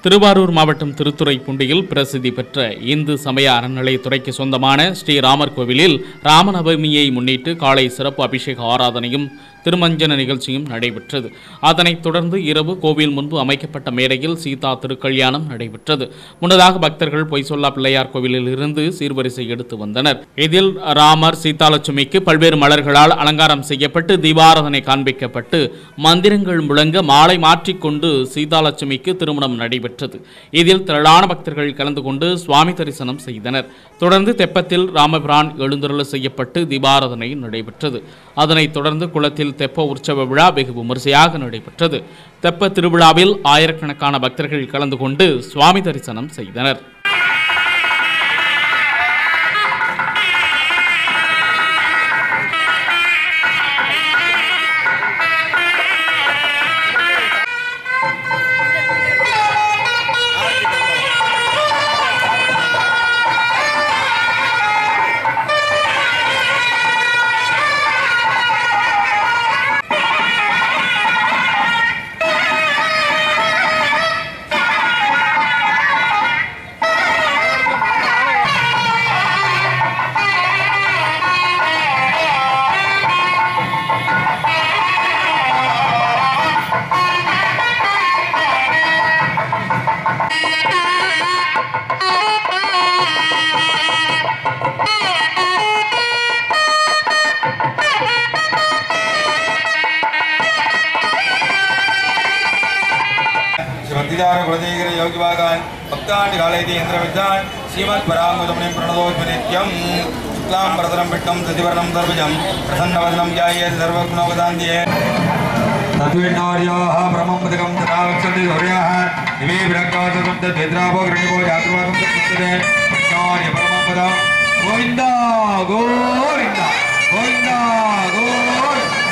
திருவாரூர் மாவட்டம் திருத்துறைப்பூண்டியில் பிரசித்தி பெற்ற இந்து சமய அறநிலையத்துறைக்கு சொந்தமான ஸ்ரீராமர் கோவிலில் ராமநவமியை முன்னிட்டு காலை சிறப்பு அபிஷேக ஆராதனையும் திருமஞ்சன நிகழ்ச்சியும் நடைபெற்றது. அதனைத் தொடர்ந்து இரவு கோவில் முன்பு அமைக்கப்பட்ட மேடையில் சீதா திருக்கல்யாணம் நடைபெற்றது. முன்னதாக பக்தர்கள் பொய்சொல்லா பிள்ளையார் கோவிலில் இருந்து சீர்வரிசை எடுத்து வந்தனர். இதில் ராமர் சீதாலட்சுமிக்கு பல்வேறு மலர்களால் அலங்காரம் செய்யப்பட்டு தீபாராதனை காண்பிக்கப்பட்டு மந்திரங்கள் முழங்க மாலை மாற்றிக்கொண்டு சீதாலட்சுமிக்கு திருமணம் நடைபெற்றது. இதில் திரளான பக்தர்கள் கலந்து கொண்டு சுவாமி தரிசனம் செய்தனர். தொடர்ந்து தெப்பத்தில் ராமபிரான் எழுந்தருள செய்யப்பட்டு தீபாராதனை நடைபெற்றது. அதனைத் தொடர்ந்து குளத்தில் தெப்ப உற்சவ விழா வெகு விமரிசையாக நடைபெற்றது. தெப்ப திருவிழாவில் ஆயிரக்கணக்கான பக்தர்கள் கலந்து கொண்டு சுவாமி தரிசனம் செய்தனர். குலதேகிர யோகிவாகான் பக்தாண்டி காலேதி இந்திரவித்தான் ஸ்ரீமத் பராமுதமுனிம் பிரணதோஸ்மி நித்யம் சுக்லாம் பிரதரம் பிட்டம் சதிவர்ணம் தர்பஜம் பிரசன்னவர்ணம் ஜாயே சர்வகுணோபதாந்தியே தத்விண்ணார்யாः பிரம்மம் பதகம் ததாவக்ஷந்தி சௌர்யாः இமே விரக்காசம் தத்வேத்ராபோ கிரணிபோ ஜாத்ருவாகம் தத்வதே ஞானி பரமம் பதம் கோவிந்தா கோவிந்தா கோவிந்தா கோவிந்தா